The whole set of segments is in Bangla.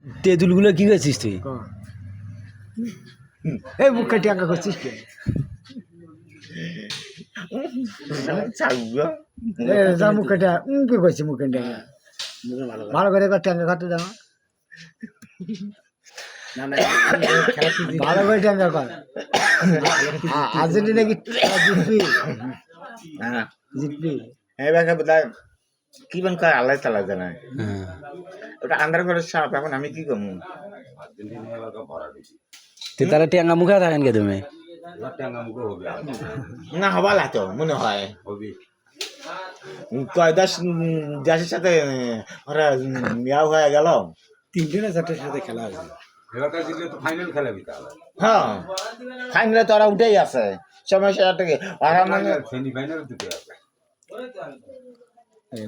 তেঁতুলগুলো কি করছিস তুই? এই মুখে টিয়াঙ্গা করছিস কে? যা মুখে কি করছিস মুখে টিয়াঙ্গা? ভালো করে টিয়াঙ্গা খাতে দাও, ভালো করে টিয়াঙ্গা কর। আর্জেন্টিনা কি জিতবি? জিতবি কি বান কয় আল্লাহ তালা জানায়। ওটা আন্ধার ঘরের সাপ, এখন আমি কি করবো? তুই তাহলে টেঙ্গা মুখে থাকেন কে তুমি? না হবা লাগতো মনে হয় কয় দেশের সাথে ওরা মিয়াও হয়ে গেল। 3টে না 4টের সাথে খেলা হয়েছে। হ্যাঁ ফাইনালে তো ওরা উঠেই আছে সমস্যা থেকে। ওরা মানে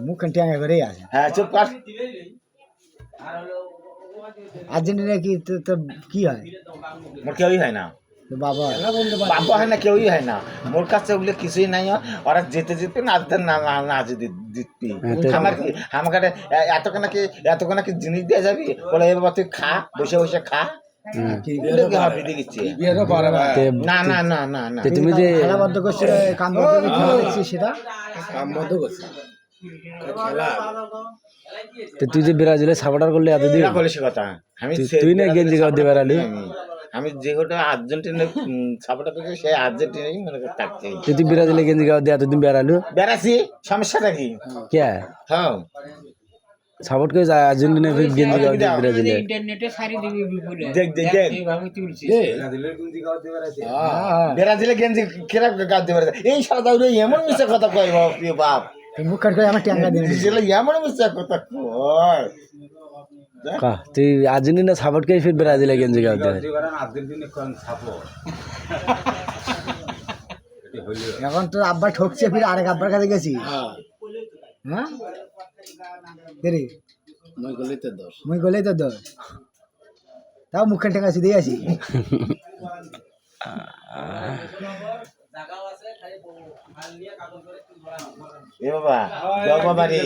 মুখে টিয়াঙ্গা করেই আছে। হ্যাঁ চুপ কর। আর্জেন্টিনা কি তো কি হয়? মোর কেউই হয় না, বাবা বাবা হয় না, কেউই হয় না মোর কাছে। ওগুলো কিছুই নাই। ওরা যেতে যেতে নাচতে না না জিতবি। আমাকে এতখানা কি জিনিস দিয়ে যাবি? বলে এবার তুই খা, বসে বসে খা। না না না না না তুমি যে খেলা বন্ধ করছো, কাম বন্ধ করে খেলা দেখছি, সেটা কাম বন্ধ করছি খেলা। তুই যে ব্রাজিলের সাপোর্টার করলে এতদিন বলিস কথা। আমি তুই না গেঞ্জি গাও দিয়ে বেড়ালি। আমি যে গোটা আর্জেন্টিনা সাপোর্টার করছি সে আর্জেন্টিনাই মনে করে থাকছে। তুই ব্রাজিলের গেঞ্জি গাও দিয়ে এতদিন বেড়ালু। বেড়াছি, সমস্যাটা কি? কে হ্যাঁ সাপোর্ট করে যায় আর্জেন্টিনা গেঞ্জি গাও দিয়ে ব্রাজিলে? ইন্টারনেটে সারি দিবি বলে দেখ দেখ দেখ এইভাবে তুলছিস। ব্রাজিলের গেঞ্জি কেরা গাদ দিয়ে বেড়াচ্ছে। এই সারা দাউরে এমন মিশা কথা কয় বাপ। মুখ করে আমার টিয়াঙ্গা দিয়ে এমন মিশা কথা কয়। তুই আর্জেন্টিনা সাপোর্ট করে ফির ব্রাজিলের গেঞ্জি গাও দিয়ে? এখন তো আব্বা ঠকছে, ফির আরেক আব্বার কাছে গেছি। হ্যাঁ মুই গলেই তো দোষ, তাও মুখে টেঙ্গা দিয়ে আসি। এ বাবা বাড়ি